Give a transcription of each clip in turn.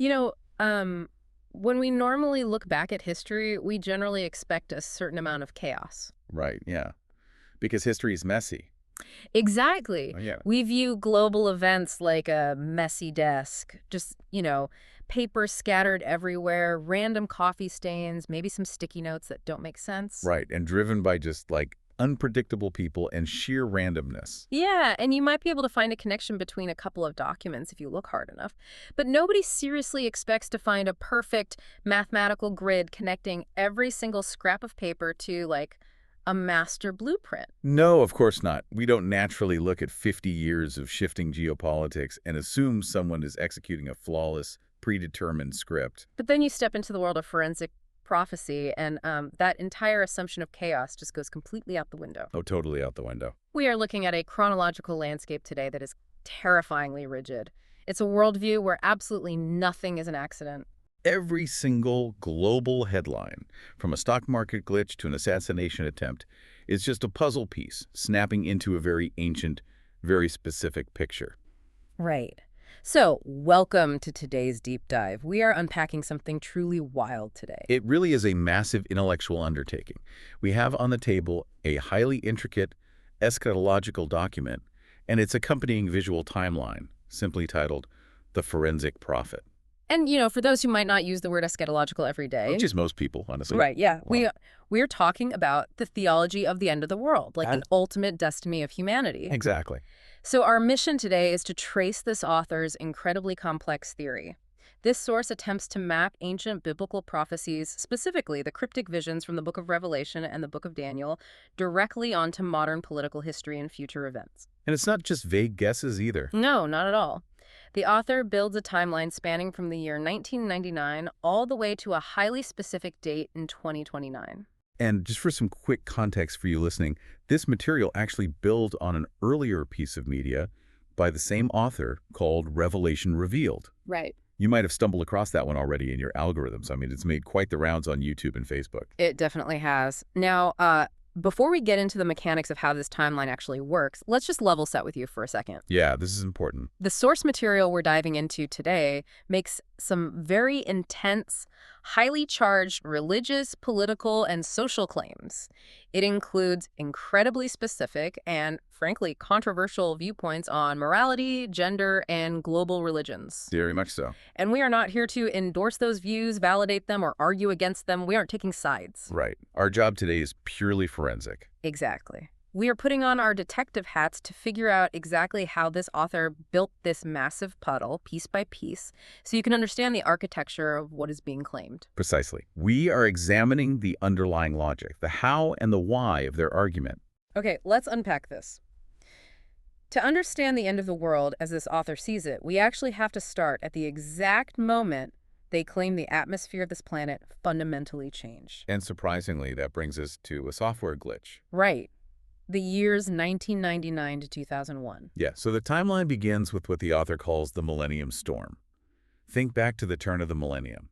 You know, when we normally look back at history, we generally expect a certain amount of chaos. Right, yeah. Because history is messy. Exactly. Oh, yeah. We view global events like a messy desk, just, paper scattered everywhere, random coffee stains, maybe some sticky notes that don't make sense. Right, and driven by just, like, unpredictable people and sheer randomness. Yeah, and you might be able to find a connection between a couple of documents if you look hard enough. But nobody seriously expects to find a perfect mathematical grid connecting every single scrap of paper to, like, a master blueprint. No, of course not. We don't naturally look at 50 years of shifting geopolitics and assume someone is executing a flawless, predetermined script. But then you step into the world of forensic prophecy, and that entire assumption of chaos just goes completely out the window. Oh, totally out the window. We are looking at a chronological landscape today that is terrifyingly rigid. It's a worldview where absolutely nothing is an accident. Every single global headline, from a stock market glitch to an assassination attempt, is just a puzzle piece snapping into a very ancient, very specific picture. Right. So, welcome to today's deep dive. We are unpacking something truly wild today. It really is a massive intellectual undertaking. We have on the table a highly intricate eschatological document and its accompanying visual timeline, simply titled The Forensic Prophet. And, for those who might not use the word eschatological every day, Which is most people, honestly. right, yeah, Wow. we're talking about the theology of the end of the world, like the ultimate destiny of humanity. Exactly. So our mission today is to trace this author's incredibly complex theory. This source attempts to map ancient biblical prophecies, specifically the cryptic visions from the Book of Revelation and the Book of Daniel, directly onto modern political history and future events. And it's not just vague guesses either. No, not at all. The author builds a timeline spanning from the year 1999 all the way to a highly specific date in 2029. And just for some quick context for you listening, this material actually builds on an earlier piece of media by the same author called Revelation Revealed. Right. You might have stumbled across that one already in your algorithms. I mean, it's made quite the rounds on YouTube and Facebook. It definitely has. Now, before we get into the mechanics of how this timeline actually works, let's just level set with you for a second. Yeah, this is important. The source material we're diving into today makes some very intense, highly charged religious, political, and social claims. It includes incredibly specific and, frankly, controversial viewpoints on morality, gender, and global religions. Very much so. And we are not here to endorse those views, validate them, or argue against them. We aren't taking sides. Right. Our job today is purely forensic. Exactly. We are putting on our detective hats to figure out exactly how this author built this massive puddle, piece by piece, so you can understand the architecture of what is being claimed. Precisely. We are examining the underlying logic, the how and the why of their argument. Okay, let's unpack this. To understand the end of the world as this author sees it, we actually have to start at the exact moment they claim the atmosphere of this planet fundamentally changed. And surprisingly, that brings us to a software glitch. Right. The years 1999 to 2001. Yeah, so the timeline begins with what the author calls the Millennium Storm. Think back to the turn of the millennium.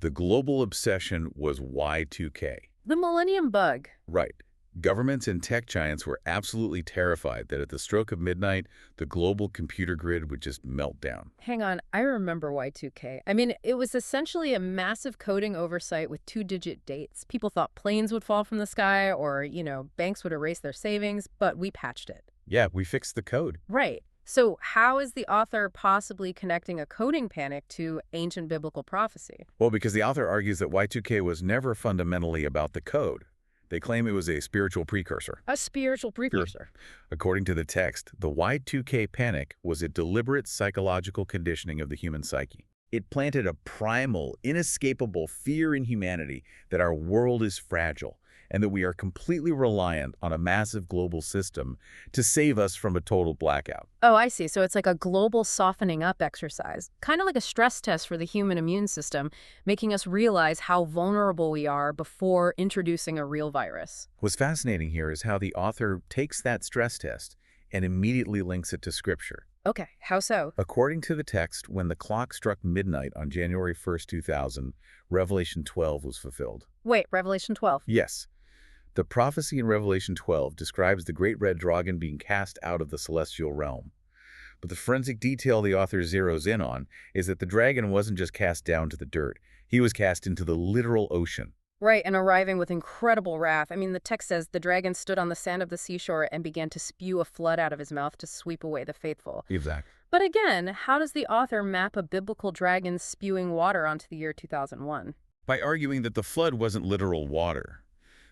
The global obsession was Y2K. The Millennium Bug. Right. Governments and tech giants were absolutely terrified that at the stroke of midnight, the global computer grid would just melt down. Hang on, I remember Y2K. I mean, it was essentially a massive coding oversight with two-digit dates. People thought planes would fall from the sky or, banks would erase their savings, but we patched it. Yeah, we fixed the code. Right. So how is the author possibly connecting a coding panic to ancient biblical prophecy? Well, because the author argues that Y2K was never fundamentally about the code. They claim it was a spiritual precursor. A spiritual precursor. According to the text, the Y2K panic was a deliberate psychological conditioning of the human psyche. It planted a primal, inescapable fear in humanity that our world is fragile and that we are completely reliant on a massive global system to save us from a total blackout. Oh, I see. So it's like a global softening up exercise, kind of like a stress test for the human immune system, making us realize how vulnerable we are before introducing a real virus. What's fascinating here is how the author takes that stress test and immediately links it to Scripture. Okay, how so? According to the text, when the clock struck midnight on January 1st, 2000, Revelation 12 was fulfilled. Wait, Revelation 12. Yes. The prophecy in Revelation 12 describes the great red dragon being cast out of the celestial realm. But the forensic detail the author zeroes in on is that the dragon wasn't just cast down to the dirt. He was cast into the literal ocean. Right, and arriving with incredible wrath. I mean, the text says the dragon stood on the sand of the seashore and began to spew a flood out of his mouth to sweep away the faithful. Exactly. But again, how does the author map a biblical dragon spewing water onto the year 2001? By arguing that the flood wasn't literal water.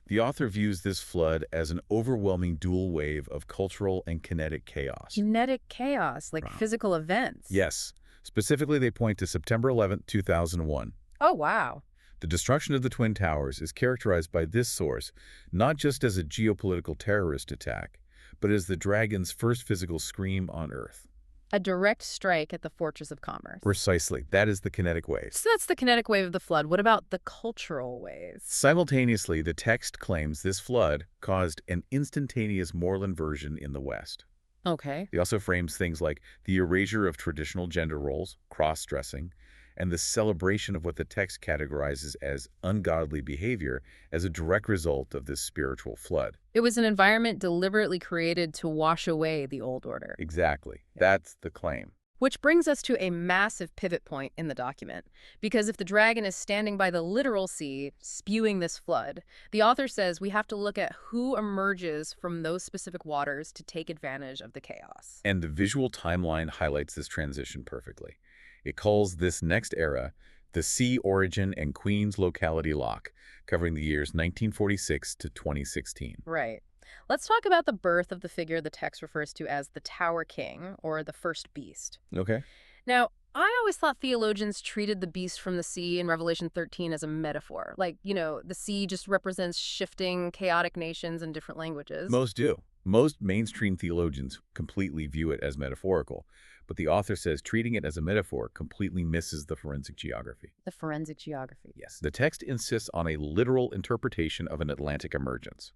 The author views this flood as an overwhelming dual wave of cultural and kinetic chaos. Kinetic chaos, like Wow. physical events. Yes. Specifically, they point to September 11th, 2001. Oh, wow. The destruction of the Twin Towers is characterized by this source not just as a geopolitical terrorist attack, but as the dragon's first physical scream on Earth. A direct strike at the Fortress of Commerce. Precisely. That is the kinetic wave. So that's the kinetic wave of the flood. What about the cultural waves? Simultaneously, the text claims this flood caused an instantaneous moral inversion in the West. Okay. He also frames things like the erasure of traditional gender roles, cross-dressing, and the celebration of what the text categorizes as ungodly behavior as a direct result of this spiritual flood. It was an environment deliberately created to wash away the old order. Exactly. That's the claim. Which brings us to a massive pivot point in the document. Because if the dragon is standing by the literal sea, spewing this flood, the author says we have to look at who emerges from those specific waters to take advantage of the chaos. And the visual timeline highlights this transition perfectly. It calls this next era the Sea Origin and Queens Locality Lock, covering the years 1946 to 2016. Right. Let's talk about the birth of the figure the text refers to as the Tower King, or the first beast. Okay. Now, I always thought theologians treated the beast from the sea in Revelation 13 as a metaphor. Like, the sea just represents shifting, chaotic nations and different languages. Most do. Most mainstream theologians completely view it as metaphorical, but the author says treating it as a metaphor completely misses the forensic geography. The forensic geography. Yes. The text insists on a literal interpretation of an Atlantic emergence.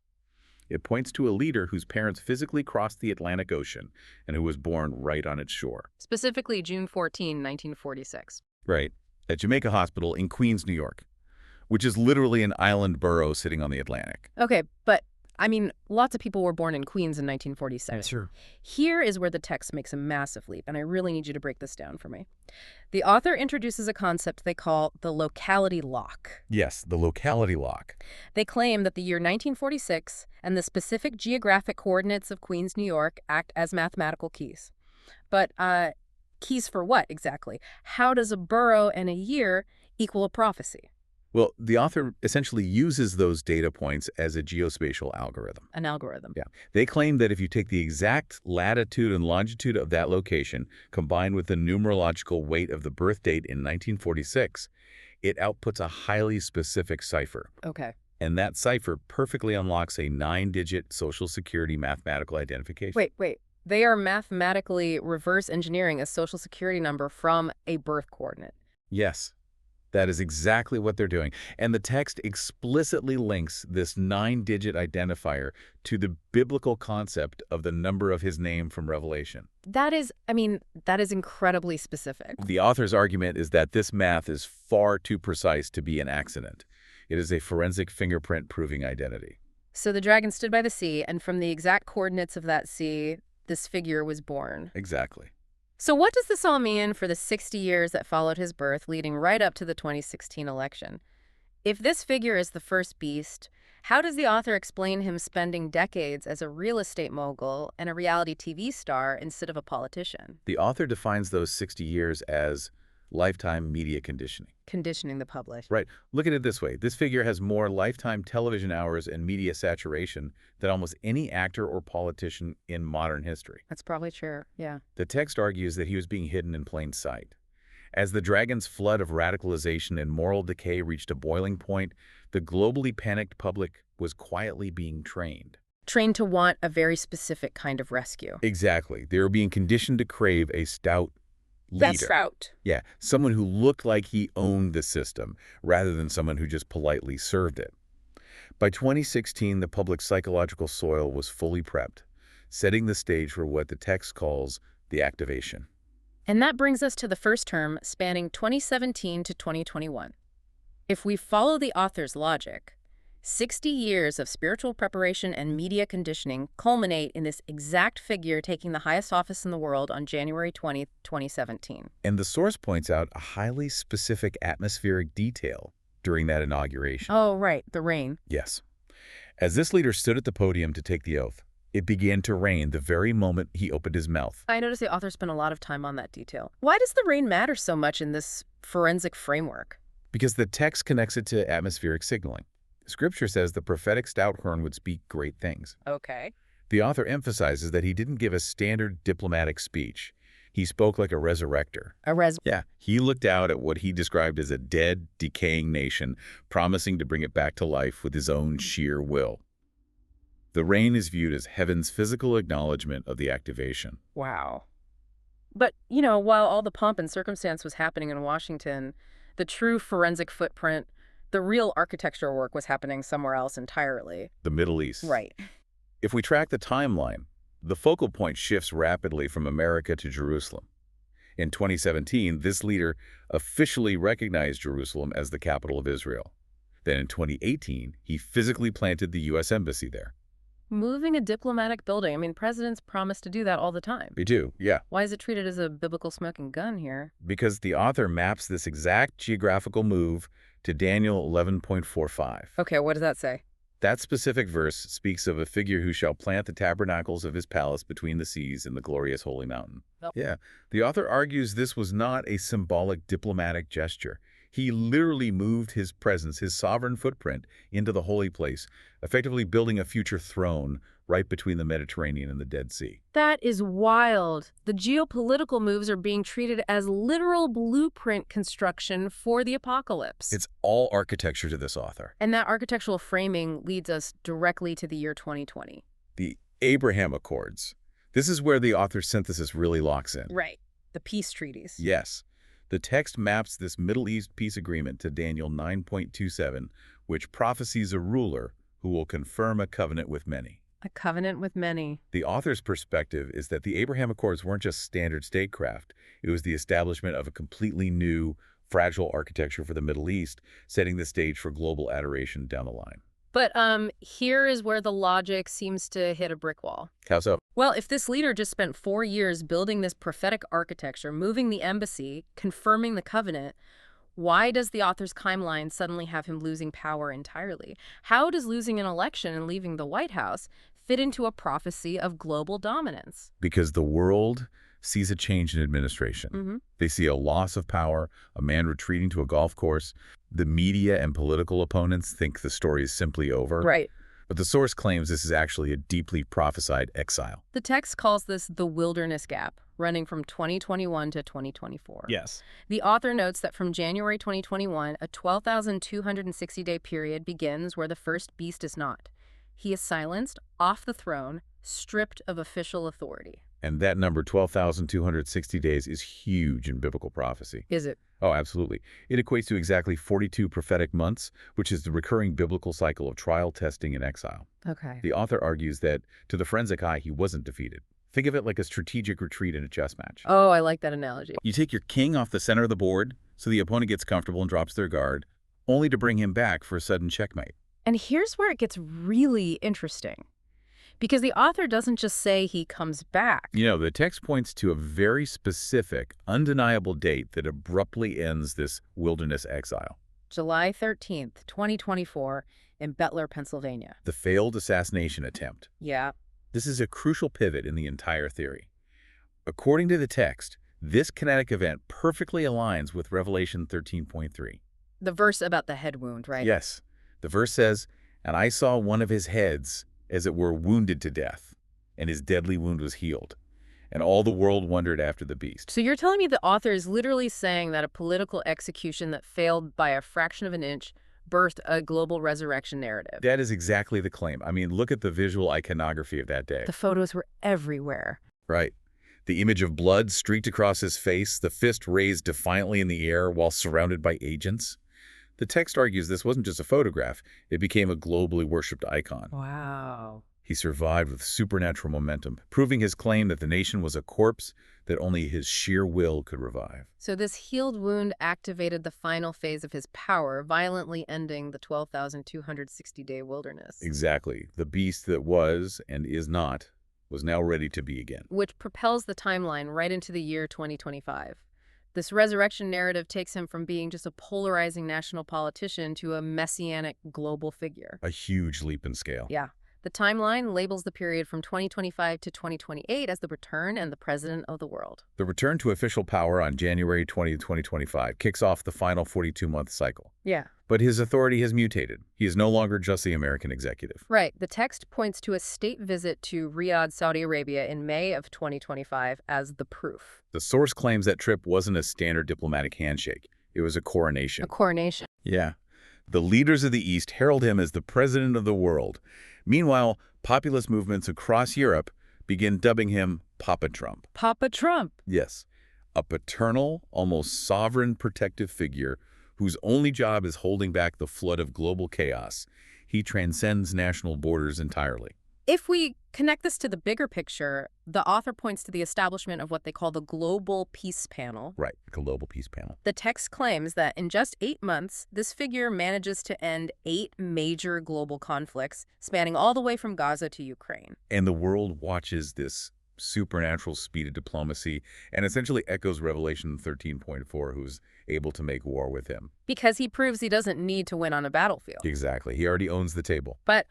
It points to a leader whose parents physically crossed the Atlantic Ocean and who was born right on its shore. Specifically, June 14, 1946. Right. At Jamaica Hospital in Queens, New York, which is literally an island borough sitting on the Atlantic. Okay, but lots of people were born in Queens in 1947. Sure. Here is where the text makes a massive leap, and I really need you to break this down for me. The author introduces a concept they call the locality lock. Yes, the locality lock. They claim that the year 1946 and the specific geographic coordinates of Queens, New York act as mathematical keys. But keys for what exactly? How does a borough and a year equal a prophecy? Well, the author essentially uses those data points as a geospatial algorithm. An algorithm. Yeah. They claim that if you take the exact latitude and longitude of that location, combined with the numerological weight of the birth date in 1946, it outputs a highly specific cipher. Okay. And that cipher perfectly unlocks a 9-digit Social Security mathematical identification. Wait. They are mathematically reverse engineering a Social Security number from a birth coordinate. Yes. That is exactly what they're doing. And the text explicitly links this 9-digit identifier to the biblical concept of the number of his name from Revelation. That is incredibly specific. The author's argument is that this math is far too precise to be an accident. It is a forensic fingerprint proving identity. So the dragon stood by the sea, and from the exact coordinates of that sea, this figure was born. Exactly. So what does this all mean for the 60 years that followed his birth, leading right up to the 2016 election? If this figure is the first beast, how does the author explain him spending decades as a real estate mogul and a reality TV star instead of a politician? The author defines those 60 years as lifetime media conditioning. Conditioning the public. Right. Look at it this way. This figure has more lifetime television hours and media saturation than almost any actor or politician in modern history. That's probably true, yeah. The text argues that he was being hidden in plain sight. As the dragon's flood of radicalization and moral decay reached a boiling point, the globally panicked public was quietly being trained. Trained to want a very specific kind of rescue. Exactly. They were being conditioned to crave a stout leader. That's route. Yeah, someone who looked like he owned the system, rather than someone who just politely served it. By 2016, the public psychological soil was fully prepped, setting the stage for what the text calls the activation. And that brings us to the first term, spanning 2017 to 2021. If we follow the author's logic, 60 years of spiritual preparation and media conditioning culminate in this exact figure taking the highest office in the world on January 20th, 2017. And the source points out a highly specific atmospheric detail during that inauguration. Oh, right, the rain. Yes. As this leader stood at the podium to take the oath, it began to rain the very moment he opened his mouth. I noticed the author spent a lot of time on that detail. Why does the rain matter so much in this forensic framework? Because the text connects it to atmospheric signaling. Scripture says the prophetic stout horn would speak great things. Okay. The author emphasizes that he didn't give a standard diplomatic speech. He spoke like a resurrector. Yeah, he looked out at what he described as a dead, decaying nation, promising to bring it back to life with his own sheer will. The rain is viewed as heaven's physical acknowledgement of the activation. Wow. But, you know, while all the pomp and circumstance was happening in Washington, the true forensic footprint, the real architectural work was happening somewhere else entirely. The Middle East. Right. If we track the timeline, the focal point shifts rapidly from America to Jerusalem. In 2017, this leader officially recognized Jerusalem as the capital of Israel. Then in 2018, he physically planted the U.S. Embassy there. Moving a diplomatic building. I mean, presidents promise to do that all the time. We do, yeah. Why is it treated as a biblical smoking gun here? Because the author maps this exact geographical move to Daniel 11.45. Okay, what does that say? That specific verse speaks of a figure who shall plant the tabernacles of his palace between the seas in the glorious holy mountain. Oh. Yeah, the author argues this was not a symbolic diplomatic gesture. He literally moved his presence, his sovereign footprint, into the holy place, effectively building a future throne right between the Mediterranean and the Dead Sea. That is wild. The geopolitical moves are being treated as literal blueprint construction for the apocalypse. It's all architecture to this author. And that architectural framing leads us directly to the year 2020. The Abraham Accords. This is where the author's synthesis really locks in. Right. The peace treaties. Yes. The text maps this Middle East peace agreement to Daniel 9.27, which prophesies a ruler who will confirm a covenant with many. A covenant with many. The author's perspective is that the Abraham Accords weren't just standard statecraft. It was the establishment of a completely new, fragile architecture for the Middle East, setting the stage for global adoration down the line. But here is where the logic seems to hit a brick wall. How so? Well, if this leader just spent 4 years building this prophetic architecture, moving the embassy, confirming the covenant, why does the author's timeline suddenly have him losing power entirely? How does losing an election and leaving the White House fit into a prophecy of global dominance? Because the world sees a change in administration. They see a loss of power, a man retreating to a golf course. The media and political opponents think the story is simply over. Right. But the source claims this is actually a deeply prophesied exile. The text calls this the wilderness gap, running from 2021 to 2024. Yes. The author notes that from January 2021, a 12,260-day period begins where the first beast is not. He is silenced, off the throne, stripped of official authority. And that number, 12,260 days, is huge in biblical prophecy. Is it? Oh, absolutely. It equates to exactly 42 prophetic months, which is the recurring biblical cycle of trial, testing, and exile. Okay. The author argues that, to the forensic eye, he wasn't defeated. Think of it like a strategic retreat in a chess match. Oh, I like that analogy. You take your king off the center of the board, so the opponent gets comfortable and drops their guard, only to bring him back for a sudden checkmate. And here's where it gets really interesting. Because the author doesn't just say he comes back. You know, the text points to a very specific, undeniable date that abruptly ends this wilderness exile. July 13th, 2024, in Bettler, Pennsylvania. The failed assassination attempt. Yeah. This is a crucial pivot in the entire theory. According to the text, this kinetic event perfectly aligns with Revelation 13.3. The verse about the head wound, right? Yes. The verse says, "And I saw one of his heads, as it were, wounded to death, and his deadly wound was healed. And all the world wondered after the beast." So you're telling me the author is literally saying that a political execution that failed by a fraction of an inch birthed a global resurrection narrative? That is exactly the claim. I mean, look at the visual iconography of that day. The photos were everywhere. Right. The image of blood streaked across his face, the fist raised defiantly in the air while surrounded by agents. The text argues this wasn't just a photograph. It became a globally worshipped icon. Wow. He survived with supernatural momentum, proving his claim that the nation was a corpse that only his sheer will could revive. So this healed wound activated the final phase of his power, violently ending the 12,260-day wilderness. Exactly. The beast that was, and is not, was now ready to be again. Which propels the timeline right into the year 2025. This resurrection narrative takes him from being just a polarizing national politician to a messianic global figure. A huge leap in scale. Yeah. The timeline labels the period from 2025 to 2028 as the return and the president of the world. The return to official power on January 20, 2025 kicks off the final 42-month cycle. Yeah. But his authority has mutated. He is no longer just the American executive. Right. The text points to a state visit to Riyadh, Saudi Arabia in May of 2025 as the proof. The source claims that trip wasn't a standard diplomatic handshake. It was a coronation. A coronation. Yeah. The leaders of the East herald him as the president of the world. Meanwhile, populist movements across Europe begin dubbing him Papa Trump. Papa Trump. Yes, a paternal, almost sovereign protective figure whose only job is holding back the flood of global chaos. He transcends national borders entirely. If we connect this to the bigger picture, the author points to the establishment of what they call the Global Peace Panel. Right, a global peace panel. The text claims that in just 8 months, this figure manages to end 8 major global conflicts, spanning all the way from Gaza to Ukraine. And the world watches this supernatural speed of diplomacy and essentially echoes Revelation 13.4, who's able to make war with him. Because he proves he doesn't need to win on a battlefield. Exactly. He already owns the table. But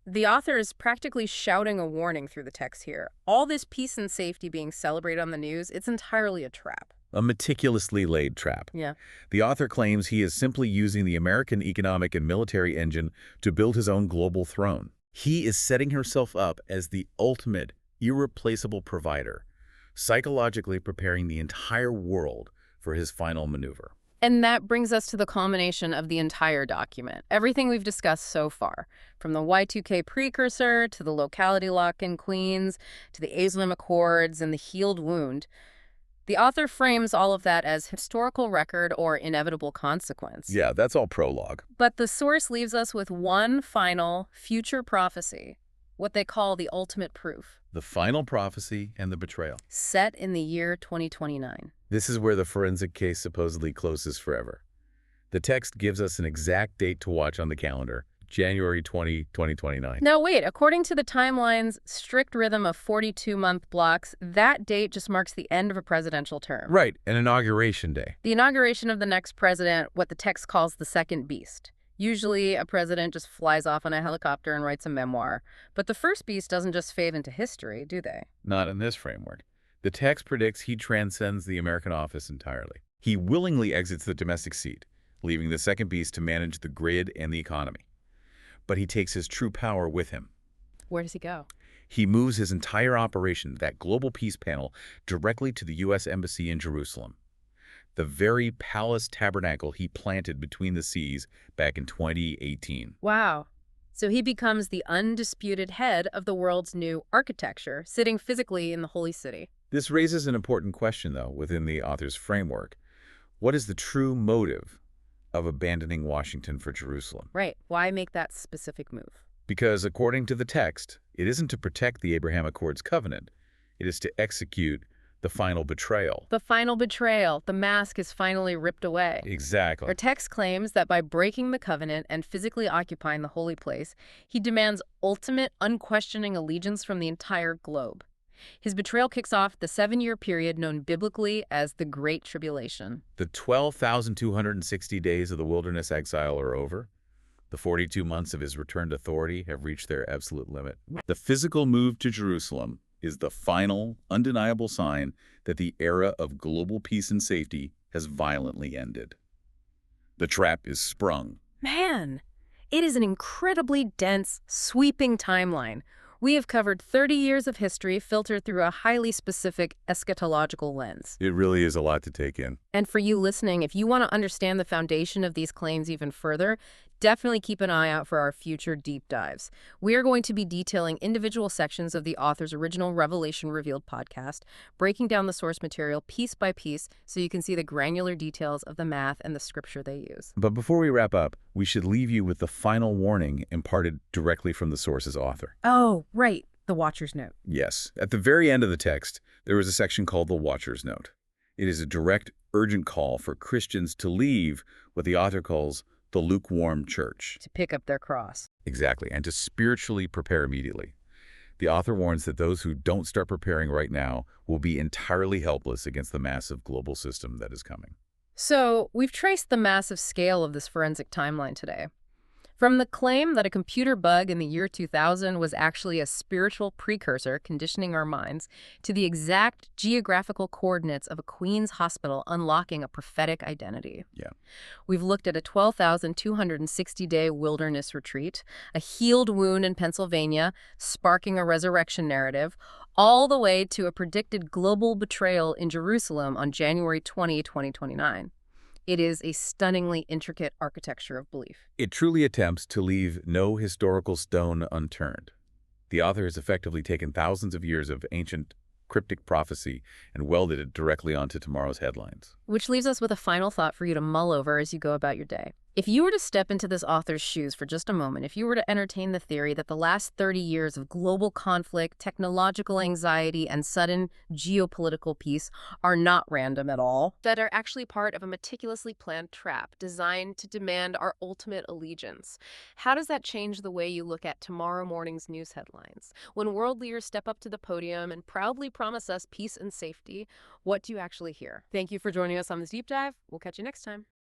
the author is practically shouting a warning through the text here. All this peace and safety being celebrated on the news, it's entirely a trap. A meticulously laid trap. Yeah. The author claims he is simply using the American economic and military engine to build his own global throne. He is setting himself up as the ultimate, irreplaceable provider, psychologically preparing the entire world for his final maneuver. And that brings us to the culmination of the entire document. Everything we've discussed so far, from the Y2K precursor to the locality lock in Queens, to the Aslam Accords and the healed wound, the author frames all of that as historical record or inevitable consequence. Yeah, that's all prologue. But the source leaves us with one final future prophecy, what they call the ultimate proof. The final prophecy and the betrayal. Set in the year 2029. This is where the forensic case supposedly closes forever. The text gives us an exact date to watch on the calendar, January 20, 2029. Now wait, according to the timeline's strict rhythm of 42-month blocks, that date just marks the end of a presidential term. Right, an inauguration day. The inauguration of the next president, what the text calls the second beast. Usually, a president just flies off on a helicopter and writes a memoir. But the first beast doesn't just fade into history, do they? Not in this framework. The text predicts he transcends the American office entirely. He willingly exits the domestic seat, leaving the second beast to manage the grid and the economy. But he takes his true power with him. Where does he go? He moves his entire operation, that global peace panel, directly to the U.S. Embassy in Jerusalem. The very palace tabernacle he planted between the seas back in 2018. Wow. So he becomes the undisputed head of the world's new architecture, sitting physically in the holy city. This raises an important question, though, within the author's framework. What is the true motive of abandoning Washington for Jerusalem? Right. Why make that specific move? Because according to the text, it isn't to protect the Abraham Accords covenant. It is to execute the final betrayal. The final betrayal. The mask is finally ripped away. Exactly. Our text claims that by breaking the covenant and physically occupying the holy place, he demands ultimate, unquestioning allegiance from the entire globe. His betrayal kicks off the 7-year period known biblically as the Great Tribulation. The 12,260 days of the wilderness exile are over. The 42 months of his returned authority have reached their absolute limit. The physical move to Jerusalem is the final, undeniable sign that the era of global peace and safety has violently ended. The trap is sprung. Man, it is an incredibly dense, sweeping timeline. We have covered 30 years of history filtered through a highly specific eschatological lens. It really is a lot to take in. And for you listening, if you want to understand the foundation of these claims even further, definitely keep an eye out for our future deep dives. We are going to be detailing individual sections of the author's original Revelation Revealed podcast, breaking down the source material piece by piece so you can see the granular details of the math and the scripture they use. But before we wrap up, we should leave you with the final warning imparted directly from the source's author. Oh, right. The Watcher's Note. Yes, at the very end of the text, there is a section called the Watcher's Note. It is a direct, urgent call for Christians to leave what the author calls the lukewarm church. To pick up their cross. Exactly, and to spiritually prepare immediately. The author warns that those who don't start preparing right now will be entirely helpless against the massive global system that is coming. So, we've traced the massive scale of this forensic timeline today. From the claim that a computer bug in the year 2000 was actually a spiritual precursor conditioning our minds, to the exact geographical coordinates of a Queens hospital unlocking a prophetic identity. Yeah. We've looked at a 12,260-day wilderness retreat, a healed wound in Pennsylvania, sparking a resurrection narrative, all the way to a predicted global betrayal in Jerusalem on January 20, 2029. It is a stunningly intricate architecture of belief. It truly attempts to leave no historical stone unturned. The author has effectively taken thousands of years of ancient cryptic prophecy and welded it directly onto tomorrow's headlines. Which leaves us with a final thought for you to mull over as you go about your day. If you were to step into this author's shoes for just a moment, if you were to entertain the theory that the last 30 years of global conflict, technological anxiety, and sudden geopolitical peace are not random at all, that are actually part of a meticulously planned trap designed to demand our ultimate allegiance, how does that change the way you look at tomorrow morning's news headlines? When world leaders step up to the podium and proudly promise us peace and safety, what do you actually hear? Thank you for joining us on this deep dive. We'll catch you next time.